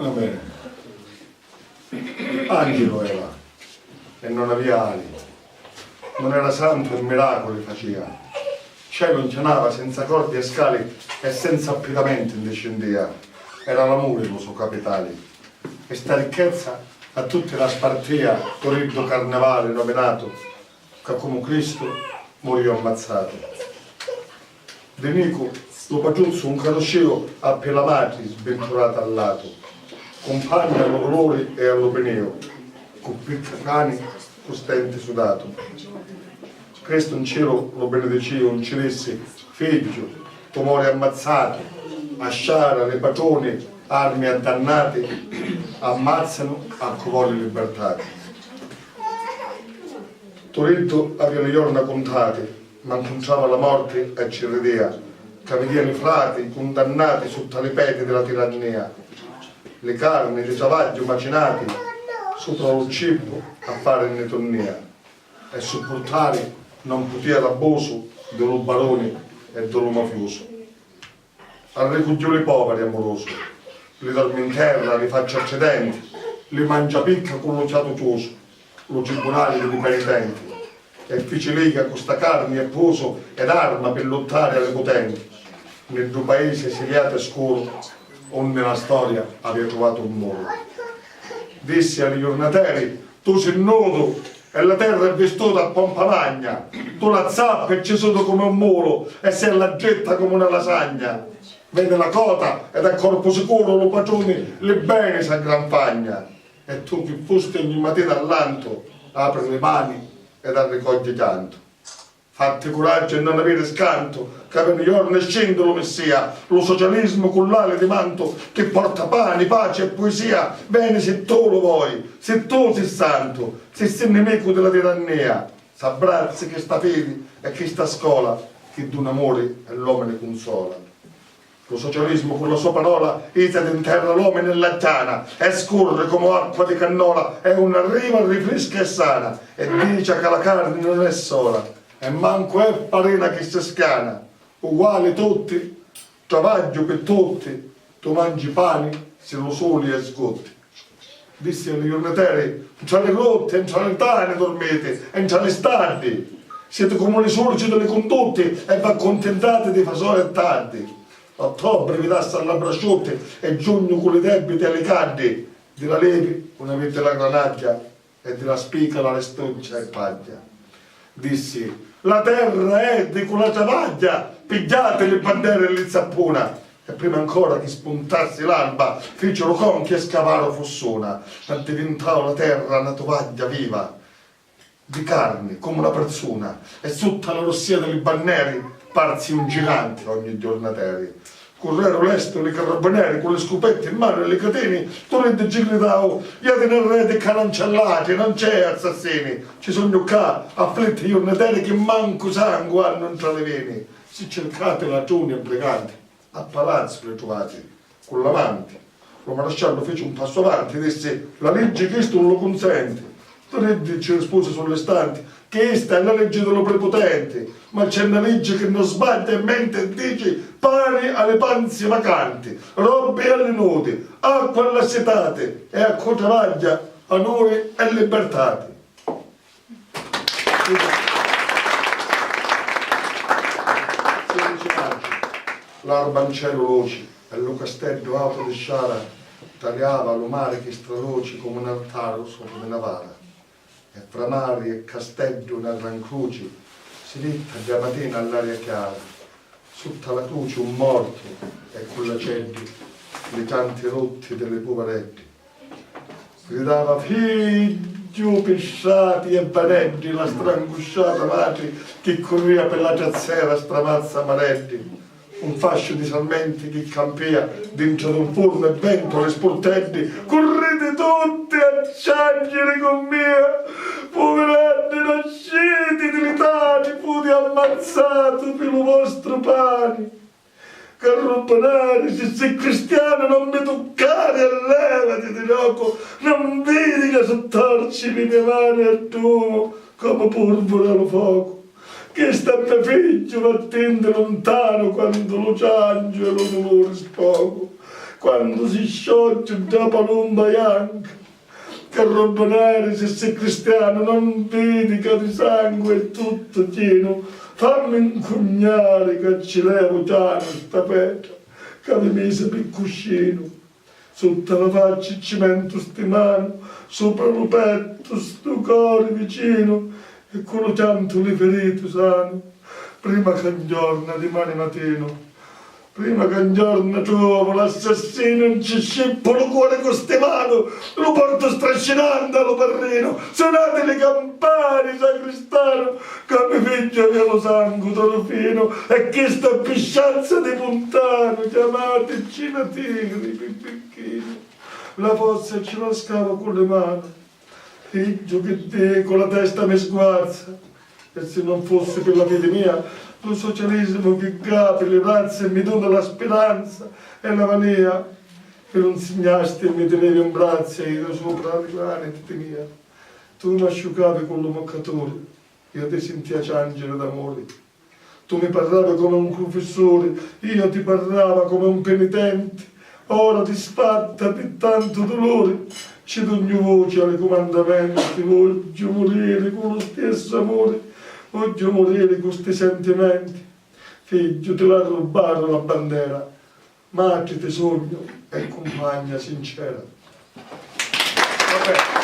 Va bene. Angelo era e non aveva ali. Non era santo e miracoli faceva. Cielo incenava senza cordi e scali e senza affidamento indescendeva. Era l'amore lo suo capitale. E sta ricchezza a tutti la spartia, torrido carnevale nominato, che come Cristo morì ammazzato. De Nico lo pagiuzzo un carosceo a la madre sventurata al lato, compagno allo dolore e all'openeo, con piccani costente sudato. Cristo in cielo lo benediceva, non ci desse figlio, tumori ammazzati, asciara, le patone, armi addannate, ammazzano a covoli libertati. Toretto aveva le giorni contate, ma incontrava la morte e ci rideva, che vedeva i frati condannati sotto le peti della tirannia, le carni dei savaggi macinati sopra lo cibo a fare netonnia e sopportare non poteva l'abuso dello barone e dello mafioso. Al rifugiò i poveri amoroso, li dorme in terra, li faccia accedenti, li mangia picca con lo fiato chioso, lo tribunale dei penitenti, e fece lega con sta carne e poso ed arma per lottare alle potenti. Nel tuo paese esiliato e scuro, onde la storia aveva trovato un muro. Disse agli giornateri, tu sei nudo e la terra è vestuta a pompa magna, tu la zappa e ci sono come un muro e se la getta come una lasagna. Vede la cota ed a corpo sicuro lo pagioni le bene sa gran pagna. E tu che fosti ogni mattina all'anto, apri le mani ed raccoglie canto. Fatti coraggio e non avere scanto, che per i giorni scende lo messia, lo socialismo con l'ale di manto che porta pane, pace e poesia. Bene se tu lo vuoi, se tu sei santo, se sei nemico della tirannia, s'abbracci che sta fede e che sta scuola, che d'un amore e l'uomo ne consola. Lo socialismo con la sua parola ita d'interra l'uomo nella chiana e scorre come acqua di cannola e una riva rifresca e sana e dice che la carne non è sola e manco è farina che si scana, uguali tutti, travaglio per tutti, tu mangi pani se lo soli e sgotti. Disse agli giornateri, tra le grotte e tra le tane dormite e tra le stadi, siete come le sorci delle condotte e vi accontentate di fasole e tardi. Ottobre vi dassa alla braciotte e giugno con le debite e le cadde, di la levi una vite la granaglia e della spica la restuccia e paglia. Dissi, la terra è di quella travaglia, pigliate le bandiere e le zappona. E prima ancora che spuntasse l'alba, fecero conchi e scavaro fossona, e diventava la terra una tovaglia viva, di carne come una persona, e sotto la rossia dei banneri parsi un gigante ogni giornateri. Correro lesto le carabinieri con le scopette in mano e le catene, torrente ci gridavo, iate nel rete calancellate, non c'è assassini, ci sono qua, afflitti giornateri che manco sangue hanno tra le vene. Se cercate ragioni e briganti, a palazzo le trovate, con l'avanti. Lo maresciallo fece un passo avanti e disse, la legge questo non lo consente. Torrente ci rispose sulle stanti, che questa è la legge dello prepotente, ma c'è una legge che non sbaglia e mente e dice pane alle panze vacanti, robe alle nude, acqua alle setate e a travaglia, onore e libertate. L'arbancello luci e lo castello alto di sciara tagliava lo mare che straluci come un altare sopra una vara. E fra mari e castello una gran croce si mette da mattina all'aria chiara, sotto la croce un morto e con la cedi le tante rotte delle poverette. Gridava figlio pesciati e vanetti la strangusciata madre che corria per la giazzera stramazza maretti. Un fascio di salmenti che campea dentro d'un forno e vento le sportelli. Correte tutti a ciagliere con me, poveretti nasciti, dilitati, futi ammazzato per lo vostro pane. Carropanari, se sei cristiano non mi toccare, allevati di loco, non vedi che sottorci le mie mani al tuo come polvere allo fuoco. Che sta mio figlio m'attende lontano quando lo ciangio e lo dolore sfogo. quando si scioglie da palomba bianca, carabinieri, se sei cristiano non vedi che di sangue è tutto pieno, fammi incugnare che ci levo già sta pietra, che mi mise per il cuscino, sotto la faccia ci metto sti mani, sopra il petto sto cuore vicino, e quello tanto le ferite sano, prima che un giorno di mani mattino, prima che un giorno trovo l'assassino non ci scippo il cuore con ste mani, lo porto strascinando allo parrino, suonate le campane, sacristano, che mi figlio io lo sangue torofino, e che sta piscianza di puntano, chiamate Cina Tigri, pipicchino, la fossa ce la scavo con le mani, figlio che te con la testa mi sguazza, e se non fosse per la fede mia, lo socialismo che apre le razze e mi dona la speranza e la mania che non segnasti e mi tenevi in braccio e io sopra le mani ti tenia. Tu mi asciugavi con lo moccatore, io ti sentia ciangere d'amore. Tu mi parlavi come un confessore, io ti parlavo come un penitente. Ora disfatta di tanto dolore, c'è ogni voce alle comandamenti, voglio morire con lo stesso amore. Voglio morire con questi sentimenti, figlio te l'ha rubato la bandiera, madre ti sogno e compagna sincera. Vabbè.